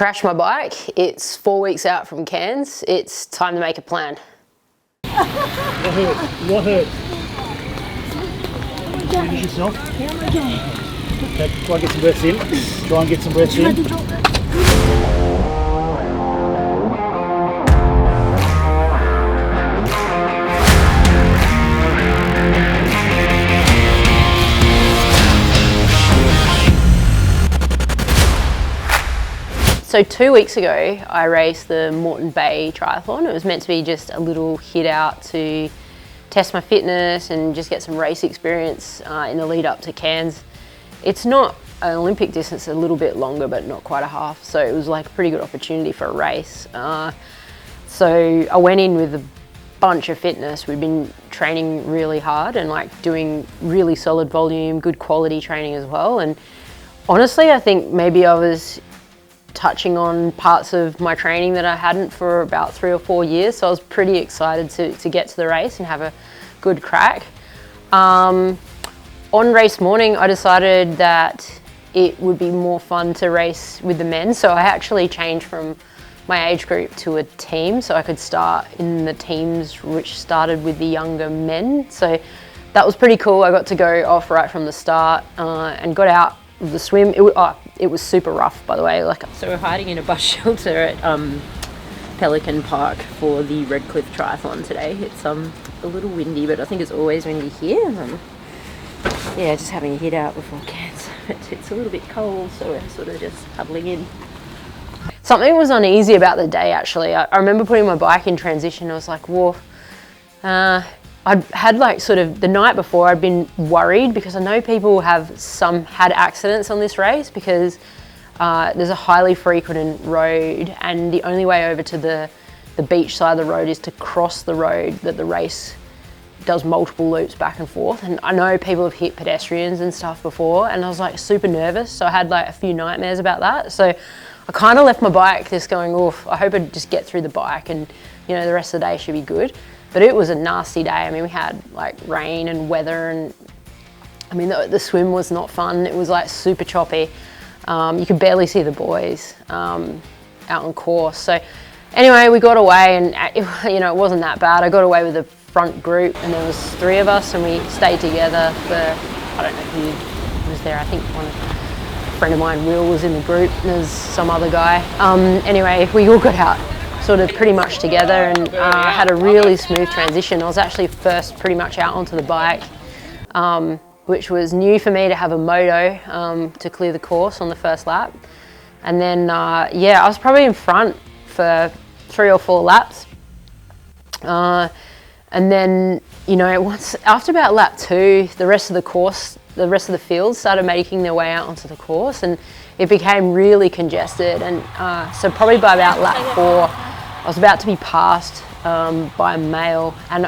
crashed my bike. It's 4 weeks out from Cairns. It's time to make a plan. What hurt? What hurt? Finish yourself. Yeah, I'm okay. Okay, try and get some breaths in. Try and get some breaths in. So 2 weeks ago, I raced the Moreton Bay Triathlon. It was meant to be just a little hit out to test my fitness and just get some race experience in the lead up to Cairns. It's not an Olympic distance, a little bit longer, but not quite a half. So it was like a pretty good opportunity for a race. So I went in with a bunch of fitness. We'd been training really hard and like doing really solid volume, good quality training as well. And honestly, I think maybe I was touching on parts of my training that I hadn't for about 3 or 4 years. So I was pretty excited to get to the race and have a good crack. On race morning, I decided that it would be more fun to race with the men. So I actually changed from my age group to a team so I could start in the teams which started with the younger men. So that was pretty cool. I got to go off right from the start and got out of the swim. It was super rough, by the way. So we're hiding in a bus shelter at Pelican Park for the Redcliffe Triathlon today. It's a little windy, but I think it's always windy here. Yeah, just having a hit out before Cairns. It's a little bit cold, so we're sort of just huddling in. Something was uneasy about the day, actually. I remember putting my bike in transition. I was like, whoa. I'd had like sort of the night before I'd been worried because I know people have had accidents on this race because there's a highly frequented road and the only way over to the beach side of the road is to cross the road that the race does multiple loops back and forth. And I know people have hit pedestrians and stuff before and I was like super nervous. So I had like a few nightmares about that. So I kind of left my bike just going, oof, I hope I just get through the bike and you know, the rest of the day should be good. But it was a nasty day. I mean, we had like rain and weather and I mean, the swim was not fun. It was like super choppy. You could barely see the boys out on course. So anyway, we got away and it wasn't that bad. I got away with the front group and there was 3 of us and we stayed together for, I don't know who was there. I think a friend of mine, Will, was in the group and there's some other guy. Anyway, we all got out sort of pretty much together and had a really smooth transition. I was actually first pretty much out onto the bike, which was new for me to have a moto to clear the course on the first lap. And then, yeah, I was probably in front for 3 or 4 laps. And then, you know, after about lap 2, the rest of the field started making their way out onto the course and it became really congested. And so probably by about lap 4, I was about to be passed by a male and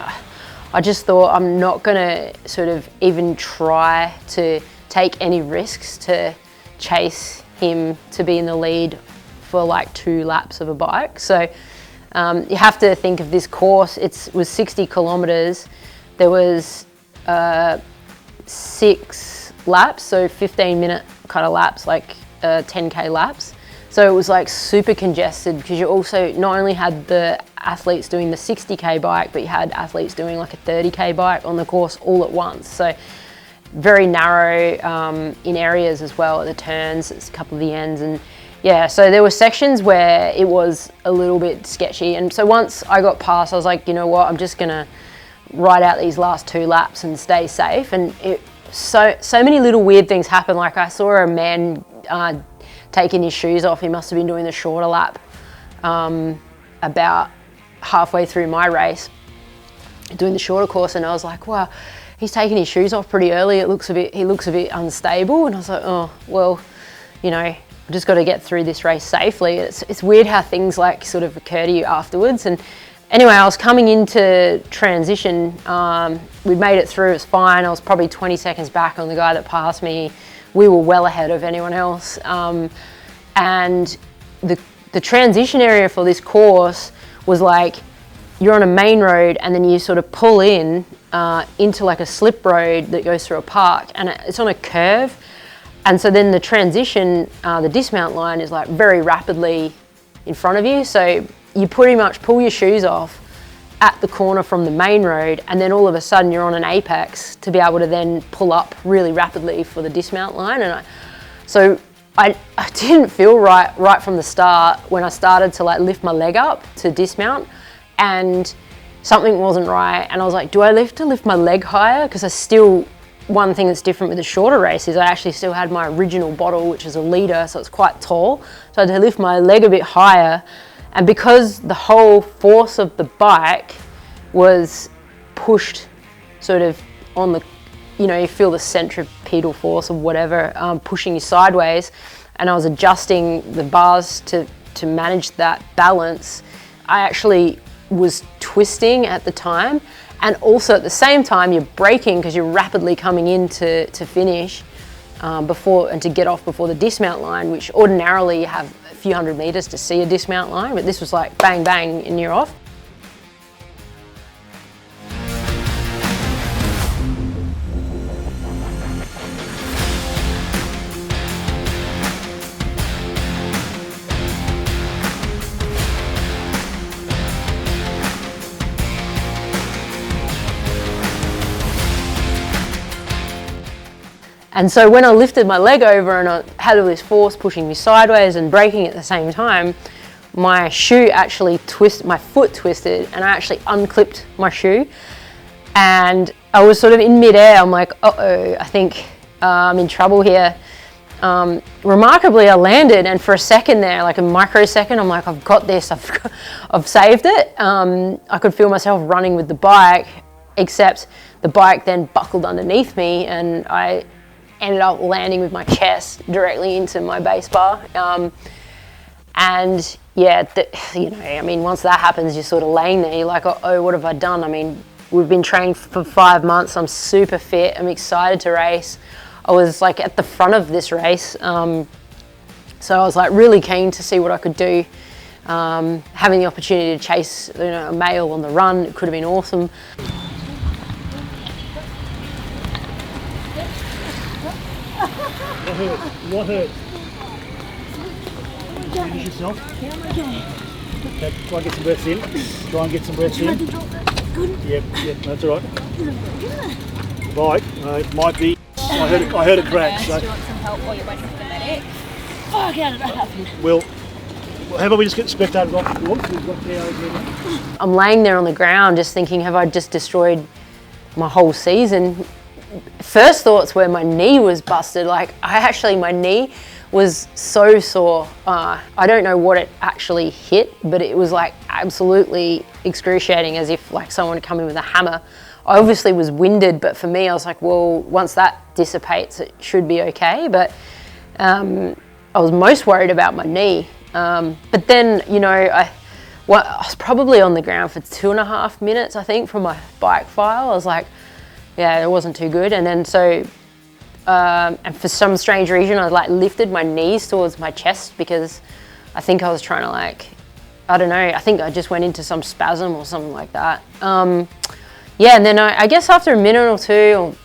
I just thought I'm not gonna sort of even try to take any risks to chase him to be in the lead for like 2 laps of a bike. So you have to think of this course, it was 60 kilometers. There was 6 laps, so 15-minute kind of laps, like 10K laps. So it was like super congested because you also not only had the athletes doing the 60K bike, but you had athletes doing like a 30K bike on the course all at once. So very narrow in areas as well at the turns, it's a couple of the ends. And yeah, so there were sections where it was a little bit sketchy. And so once I got past, I was like, you know what, I'm just gonna ride out these last 2 laps and stay safe. And so many little weird things happened. Like I saw a man taking his shoes off. He must have been doing the shorter lap about halfway through my race, doing the shorter course, and I was like, wow, he's taking his shoes off pretty early. He looks a bit unstable, and I was like, oh, well, you know, I've just got to get through this race safely. It's weird how things like sort of occur to you afterwards. And anyway, I was coming into transition. We made it through, it was fine. I was probably 20 seconds back on the guy that passed me. We were well ahead of anyone else. And the transition area for this course was like, you're on a main road and then you sort of pull in into like a slip road that goes through a park and it's on a curve. And so then the transition, the dismount line is like very rapidly in front of you. So you pretty much pull your shoes off at the corner from the main road, and then all of a sudden you're on an apex to be able to then pull up really rapidly for the dismount line. And I didn't feel right from the start when I started to like lift my leg up to dismount, and something wasn't right. And I was like, do I lift my leg higher? Because one thing that's different with the shorter race is I actually still had my original bottle, which is a litre, so it's quite tall. So I had to lift my leg a bit higher. And because the whole force of the bike was pushed sort of on the, you feel the centripetal force of whatever, pushing you sideways, and I was adjusting the bars to manage that balance, I actually was twisting at the time. And also at the same time, you're braking because you're rapidly coming in to finish and to get off before the dismount line, which ordinarily you have a few hundred meters to see a dismount line, but this was like bang, bang, and you're off. And so when I lifted my leg over and I had all this force pushing me sideways and braking at the same time, my shoe actually my foot twisted, and I actually unclipped my shoe. And I was sort of in midair. I'm like, uh-oh, I think I'm in trouble here. Remarkably, I landed, and for a second there, like a microsecond, I'm like, I've got this, I've saved it. I could feel myself running with the bike, except the bike then buckled underneath me, and I ended up landing with my chest directly into my base bar. And yeah, once that happens, you're sort of laying there, you're like, oh, what have I done? I mean, we've been training for 5 months, I'm super fit, I'm excited to race. I was like at the front of this race, so I was like really keen to see what I could do. Having the opportunity to chase a male on the run, it could have been awesome. What hurt? Finish yourself. Okay, try and get some breaths in. Good. Yep, that's all right. Right, it might be. I heard it crack. So. Do you want some help while you're waiting for the medic? Fuck, how did that happen? Well, how about we just get the spectators off the launch? We've got POs there now. I'm laying there on the ground just thinking, have I just destroyed my whole season? First thoughts were my knee was busted. Like my knee was so sore. I don't know what it actually hit, but it was like absolutely excruciating, as if like someone had come in with a hammer. I obviously was winded, but for me, I was like, well, once that dissipates, it should be okay. But I was most worried about my knee. But then, I was probably on the ground for 2.5 minutes, I think, from my bike file. I was like, yeah, it wasn't too good. And then and for some strange reason, I like lifted my knees towards my chest because I think I was trying to I don't know, I think I just went into some spasm or something like that. Yeah, and then I guess after a minute or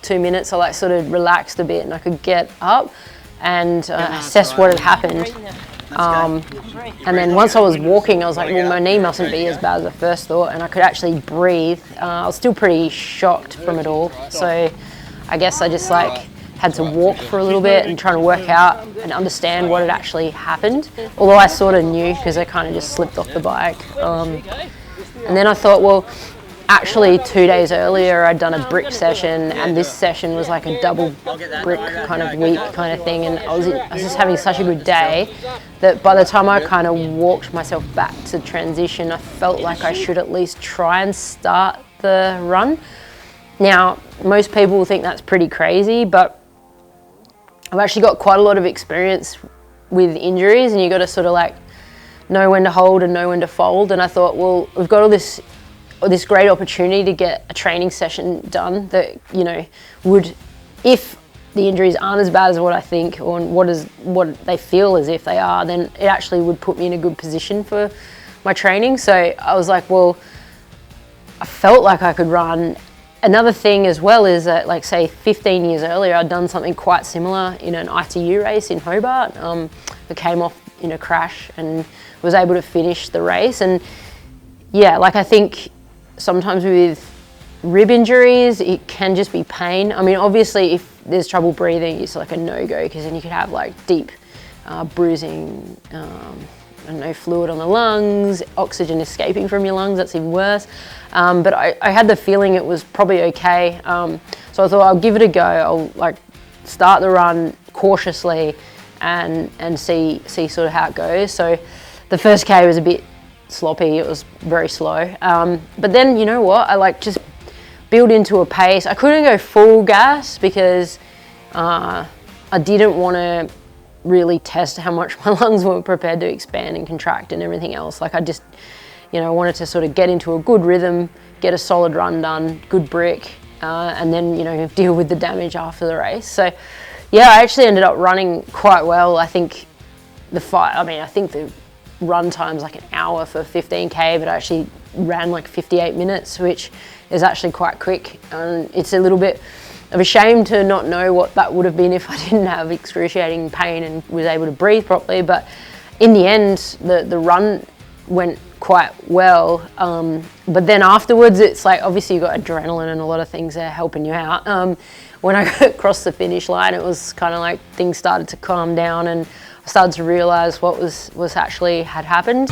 2 minutes, I sort of relaxed a bit and I could get up and assess what had happened. And then once I was walking, I was like, well, my knee mustn't be as bad as I first thought, and I could actually breathe. I was still pretty shocked from it all, so I guess I just had to walk for a little bit and try to work out and understand what had actually happened. Although I sort of knew because I kind of just slipped off the bike. And then I thought, well, actually 2 days earlier I'd done a brick session, and this session was like a double brick kind of week kind of thing, and I was just having such a good day that by the time I kind of walked myself back to transition, I felt like I should at least try and start the run. Now, most people will think that's pretty crazy, but I've actually got quite a lot of experience with injuries, and you got to sort of know when to hold and know when to fold. And I thought, well, we've got all this great opportunity to get a training session done that, would, if the injuries aren't as bad as what I think or what they feel as if they are, then it actually would put me in a good position for my training. So I was like, well, I felt like I could run, another thing as well is that, like, say 15 years earlier, I'd done something quite similar in an ITU race in Hobart. I came off in a crash and was able to finish the race. And yeah, like, I think sometimes with rib injuries, it can just be pain. I mean, obviously if there's trouble breathing, it's like a no-go, because then you could have like deep bruising, I don't know, fluid on the lungs, oxygen escaping from your lungs, that's even worse. But I had the feeling it was probably okay. So I thought I'll give it a go. I'll like start the run cautiously and see sort of how it goes. So the first K was a bit sloppy, it was very slow. But then, you know what, I like just build into a pace. I couldn't go full gas because I didn't want to really test how much my lungs were prepared to expand and contract and everything else. Like, I just, you know, wanted to sort of get into a good rhythm, get a solid run done, good brick, and then, you know, deal with the damage after the race. So yeah, I actually ended up running quite well. I think the run time's like an hour for 15K, but I actually ran like 58 minutes, which is actually quite quick. And it's a little bit of a shame to not know what that would have been if I didn't have excruciating pain and was able to breathe properly. But in the end, the run went quite well. But then afterwards, it's like, obviously you've got adrenaline and a lot of things there helping you out. When I got across the finish line, it was kind of like things started to calm down and I started to realise what was actually had happened.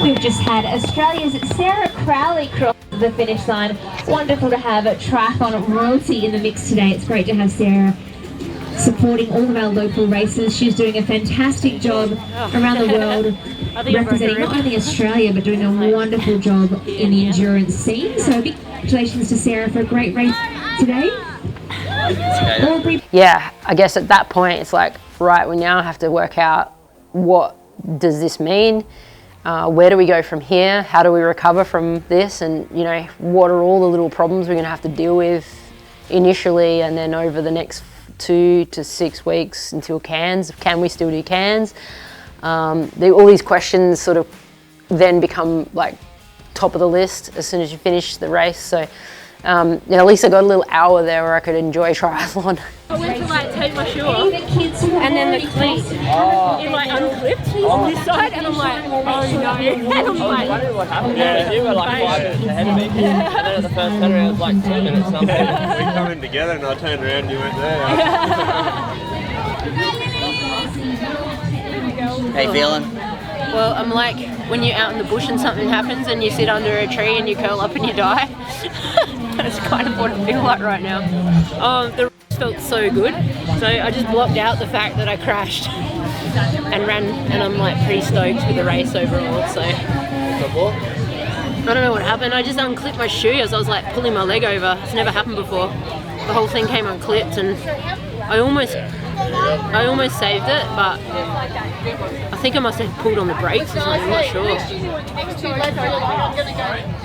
We've just had Australia's Sarah Crowley cross the finish line. Wonderful to have triathlon royalty in the mix today. It's great to have Sarah supporting all of our local races. She's doing a fantastic job around the world, representing not only Australia but doing a wonderful job in the endurance scene. So big congratulations to Sarah for a great race today. Yeah, I guess at that point it's like, right, we now have to work out, what does this mean? Where do we go from here? How do we recover from this? And, you know, what are all the little problems we're going to have to deal with initially, and then over the next 2 to 6 weeks until Cairns? Can we still do Cairns? All these questions sort of then become like top of the list as soon as you finish the race. So yeah, at least I got a little hour there where I could enjoy triathlon. I went to like take my shoe off and then the cleat, it like unclipped on this side and I'm like, oh no. And I'm like, I knew what happened. Yeah, you were like 5 minutes ahead of me. And then at the first header it was like 2 minutes something. Yeah, we come in together and I turned around and you went there. How you feeling? Well, I'm like when you're out in the bush and something happens and you sit under a tree and you curl up and you die. That's kind of what I feel like right now. The race felt so good, so I just blocked out the fact that I crashed and ran, and I'm like pretty stoked with the race overall. So I don't know what happened. I just unclipped my shoe as I was like pulling my leg over. It's never happened before. The whole thing came unclipped and I almost saved it, but I think I must have pulled on the brakes or something, I'm not sure.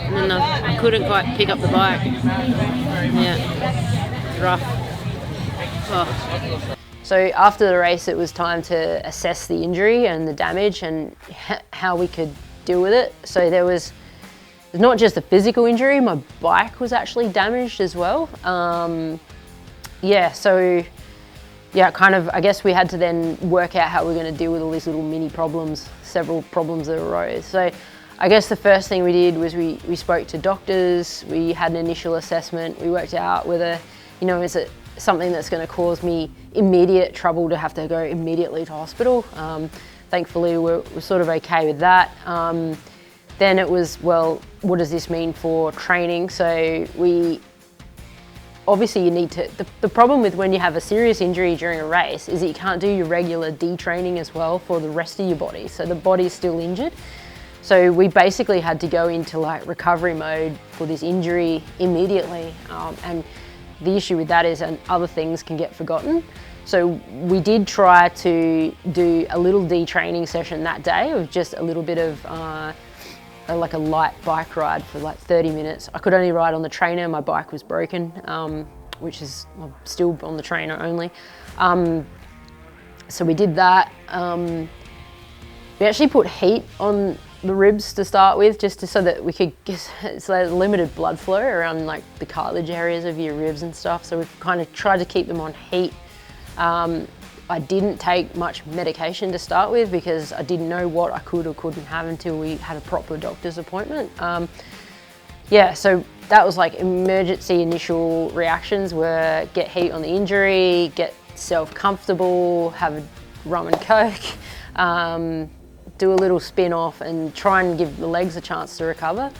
And then I couldn't quite pick up the bike. Yeah, it's rough. Oh. So after the race, it was time to assess the injury and the damage and how we could deal with it. So there was not just a physical injury, my bike was actually damaged as well. Yeah, kind of, I guess we had to then work out how we're going to deal with all these little mini problems, several problems that arose. So I guess the first thing we did was we spoke to doctors, we had an initial assessment, we worked out whether, you know, is it something that's going to cause me immediate trouble to have to go immediately to hospital. Thankfully, we're sort of okay with that. Then it was, well, what does this mean for training? So obviously you need to, the problem with when you have a serious injury during a race is that you can't do your regular detraining as well for the rest of your body. So the body's still injured. So we basically had to go into like recovery mode for this injury immediately. And the issue with that is, and other things can get forgotten. So we did try to do a little detraining session that day of just a little bit of like a light bike ride for like 30 minutes. I could only ride on the trainer, my bike was broken, which is, I'm still on the trainer only. So we did that. We actually put heat on the ribs to start with, just so that we could get limited blood flow around like the cartilage areas of your ribs and stuff. So we've kind of tried to keep them on heat. I didn't take much medication to start with because I didn't know what I could or couldn't have until we had a proper doctor's appointment. Yeah, so that was like emergency initial reactions were get heat on the injury, get self comfortable, have a rum and coke, do a little spin off and try and give the legs a chance to recover.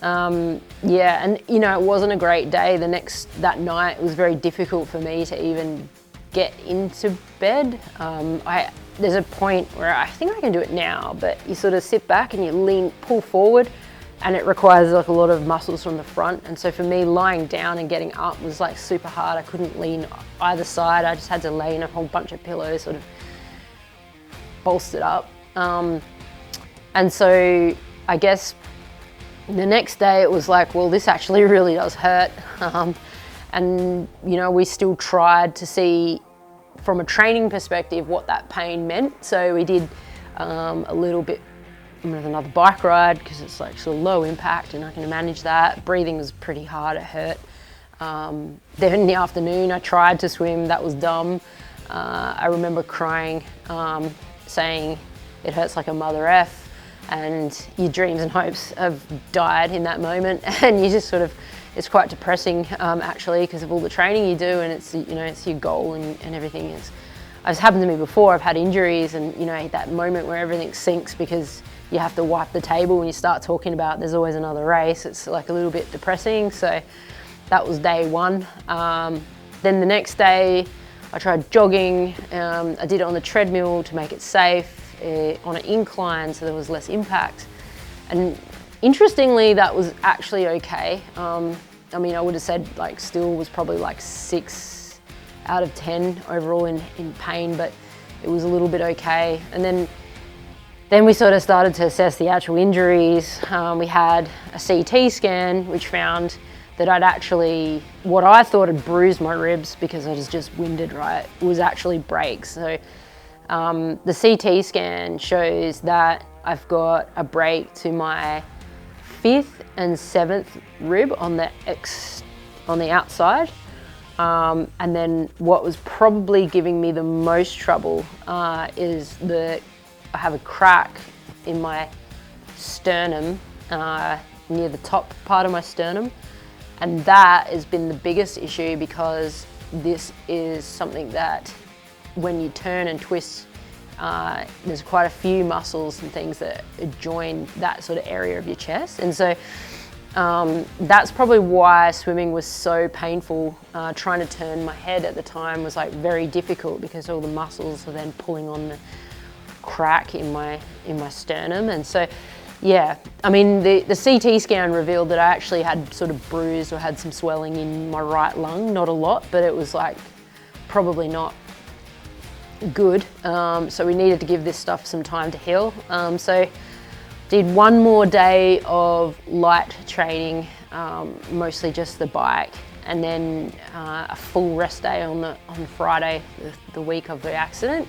Yeah, and you know, it wasn't a great day. That night it was very difficult for me to even get into bed. There's a point where I think I can do it now, but you sort of sit back and you pull forward, and it requires like a lot of muscles from the front. And so for me, lying down and getting up was like super hard. I couldn't lean either side. I just had to lay in a whole bunch of pillows, sort of bolstered up. And so I guess the next day it was like, well, this actually really does hurt. And you know, we still tried to see from a training perspective what that pain meant. So we did a little bit with another bike ride because it's like sort of low impact and I can manage that. Breathing was pretty hard, it hurt. Then in the afternoon I tried to swim, that was dumb. I remember crying, saying it hurts like a mother F, and your dreams and hopes have died in that moment, and you just sort of, it's quite depressing actually because of all the training you do, and it's, you know, it's your goal and everything is. It's happened to me before. I've had injuries, and you know, that moment where everything sinks because you have to wipe the table when you start talking about there's always another race. It's like a little bit depressing. So that was day one. Then the next day I tried jogging. I did it on the treadmill to make it safe, on an incline so there was less impact. And interestingly, that was actually okay. I mean, I would have said like still was probably like 6 out of 10 overall in pain, but it was a little bit okay. And then we sort of started to assess the actual injuries. We had a CT scan, which found that I'd actually, what I thought had bruised my ribs because I was just winded, right, was actually breaks. So the CT scan shows that I've got a break to my 5th and 7th rib on the outside. And then what was probably giving me the most trouble is I have a crack in my sternum, near the top part of my sternum. And that has been the biggest issue because this is something that when you turn and twist, there's quite a few muscles and things that join that sort of area of your chest. And so that's probably why swimming was so painful. Trying to turn my head at the time was like very difficult because all the muscles are then pulling on the crack in my sternum. And so, yeah, I mean, the CT scan revealed that I actually had sort of bruised or had some swelling in my right lung, not a lot, but it was like probably not good. So we needed to give this stuff some time to heal. So did one more day of light training, mostly just the bike, and then a full rest day on Friday, the week of the accident.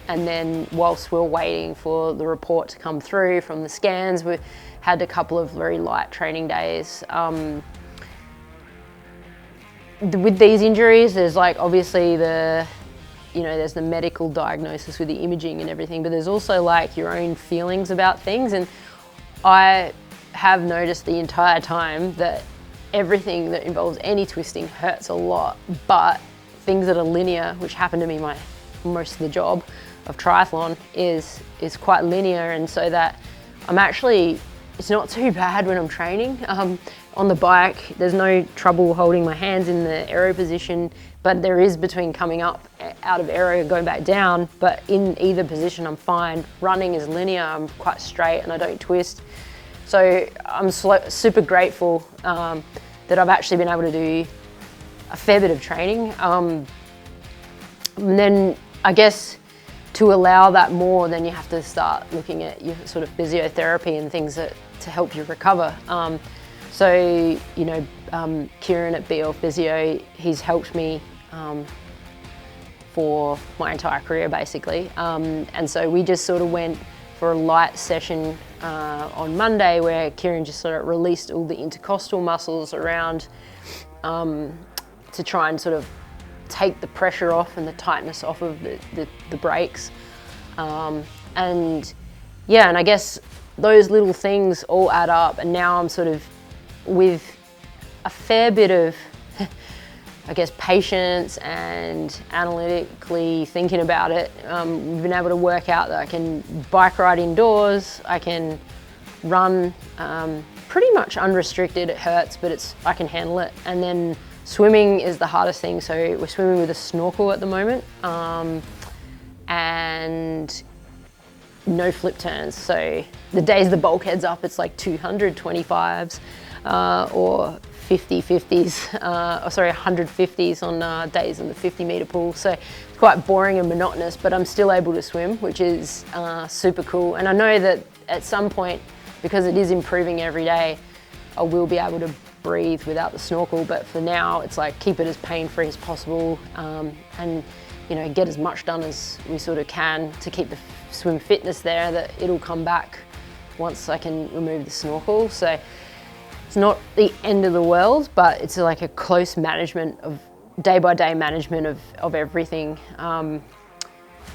And then whilst we were waiting for the report to come through from the scans, we had a couple of very light training days. With these injuries, there's like obviously there's the medical diagnosis with the imaging and everything, but there's also like your own feelings about things. And I have noticed the entire time that everything that involves any twisting hurts a lot, but things that are linear, which happen to me most of the job of triathlon, is quite linear. And so that it's not too bad when I'm training. On the bike, there's no trouble holding my hands in the aero position, but there is between coming up out of aero and going back down. But in either position, I'm fine. Running is linear, I'm quite straight and I don't twist. So I'm super grateful that I've actually been able to do a fair bit of training. And then I guess to allow that more, then you have to start looking at your sort of physiotherapy and things to help you recover. So, you know, Kieran at BL Physio, he's helped me for my entire career basically. And so we just sort of went for a light session on Monday where Kieran just sort of released all the intercostal muscles around to try and sort of take the pressure off and the tightness off of the brakes. And yeah, and I guess those little things all add up, and now I'm sort of with a fair bit of I guess patience and analytically thinking about it, we've been able to work out that I can bike ride indoors, I can run pretty much unrestricted. It hurts, but I can handle it. And then swimming is the hardest thing. So we're swimming with a snorkel at the moment, and no flip turns. So the days the bulkhead's up, it's like 225s or 150s on days in the 50-metre pool. So it's quite boring and monotonous, but I'm still able to swim, which is super cool. And I know that at some point, because it is improving every day, I will be able to breathe without the snorkel. But for now, it's like keep it as pain-free as possible, and get as much done as we sort of can to keep the swim fitness there, that it'll come back once I can remove the snorkel. So it's not the end of the world, but it's like a close management of day-by-day management of everything.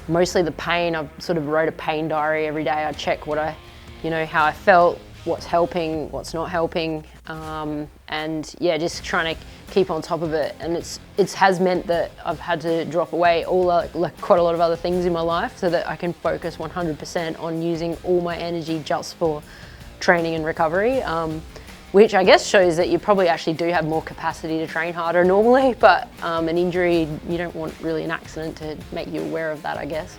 Mostly the pain. I've sort of wrote a pain diary every day. I check how I felt, what's helping, what's not helping, and yeah, just trying to keep on top of it. And it has meant that I've had to drop away quite a lot of other things in my life so that I can focus 100% on using all my energy just for training and recovery. Which I guess shows that you probably actually do have more capacity to train harder normally, but an injury, you don't want really an accident to make you aware of that, I guess.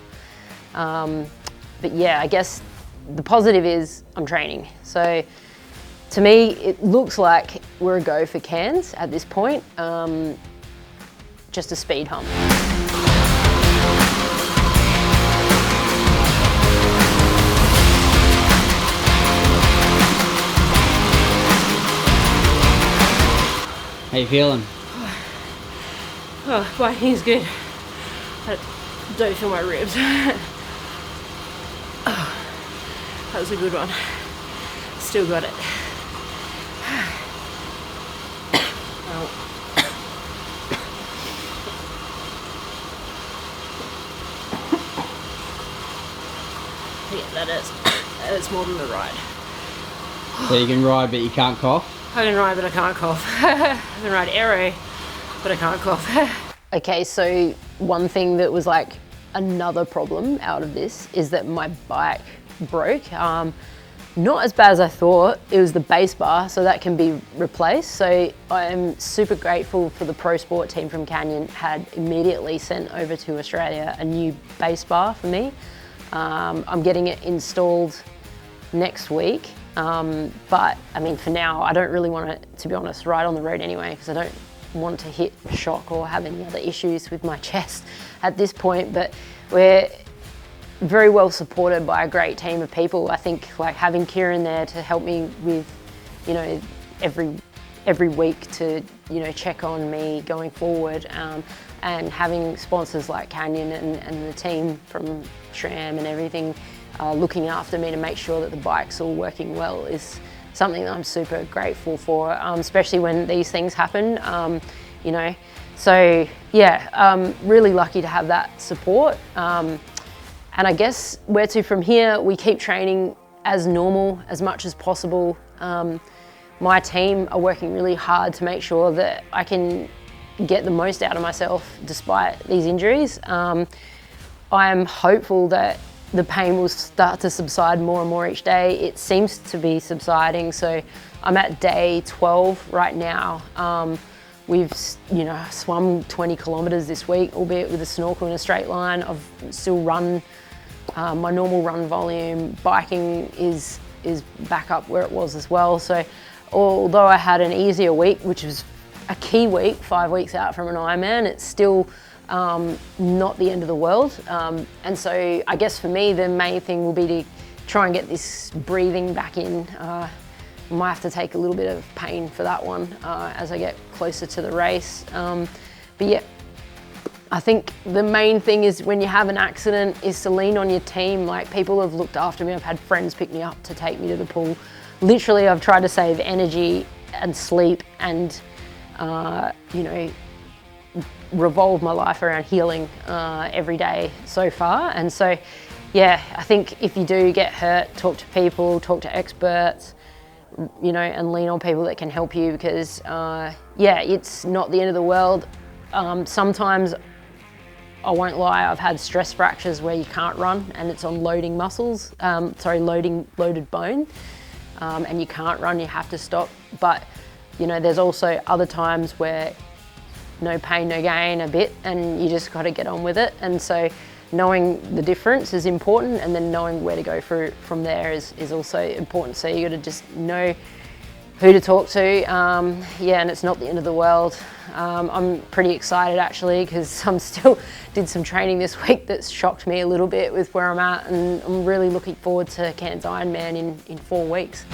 But yeah, I guess the positive is I'm training. So to me, it looks like we're a go for Cairns at this point, just a speed hump. How you feeling? Oh, biking's good. I don't feel my ribs. Oh, that was a good one. Still got it. Oh. Yeah, that is more than the ride. So you can ride, but you can't cough? I can ride, but I can't cough. I can ride aero, but I can't cough. Okay, so one thing that was like another problem out of this is that my bike broke. Not as bad as I thought. It was the base bar, so that can be replaced. So I'm super grateful for the pro sport team from Canyon had immediately sent over to Australia a new base bar for me. I'm getting it installed next week. But I mean, for now, I don't really want to be honest, ride on the road anyway, because I don't want to hit shock or have any other issues with my chest at this point. But we're very well supported by a great team of people. I think like having Kieran there to help me with, every week to, check on me going forward, and having sponsors like Canyon and the team from SRAM and everything looking after me to make sure that the bike's all working well is something that I'm super grateful for, especially when these things happen, So yeah, I'm really lucky to have that support. And I guess where to from here, we keep training as normal as much as possible. My team are working really hard to make sure that I can get the most out of myself despite these injuries. I'm hopeful that the pain will start to subside more and more each day. It seems to be subsiding, so I'm at day 12 right now. We've swum 20 kilometres this week, albeit with a snorkel in a straight line. I've still run my normal run volume. Biking is back up where it was as well. So although I had an easier week, which was a key week, 5 weeks out from an Ironman, it's still not the end of the world. And so I guess for me, the main thing will be to try and get this breathing back in. Might have to take a little bit of pain for that one as I get closer to the race. But yeah, I think the main thing is when you have an accident is to lean on your team. Like, people have looked after me. I've had friends pick me up to take me to the pool. Literally, I've tried to save energy and sleep and, you know, revolve my life around healing every day so far. And so, yeah, I think if you do get hurt, talk to people, talk to experts, you know, and lean on people that can help you, because, yeah, it's not the end of the world. Sometimes, I won't lie, I've had stress fractures where you can't run and it's on loading muscles, loaded bone, and you can't run, you have to stop. But, you know, there's also other times where no pain, no gain a bit, and you just got to get on with it. And so knowing the difference is important, and then knowing where to go from there is also important. So you got to just know who to talk to. Yeah, and it's not the end of the world. I'm pretty excited actually, because I'm still did some training this week that's shocked me a little bit with where I'm at, and I'm really looking forward to Cairns Ironman in 4 weeks.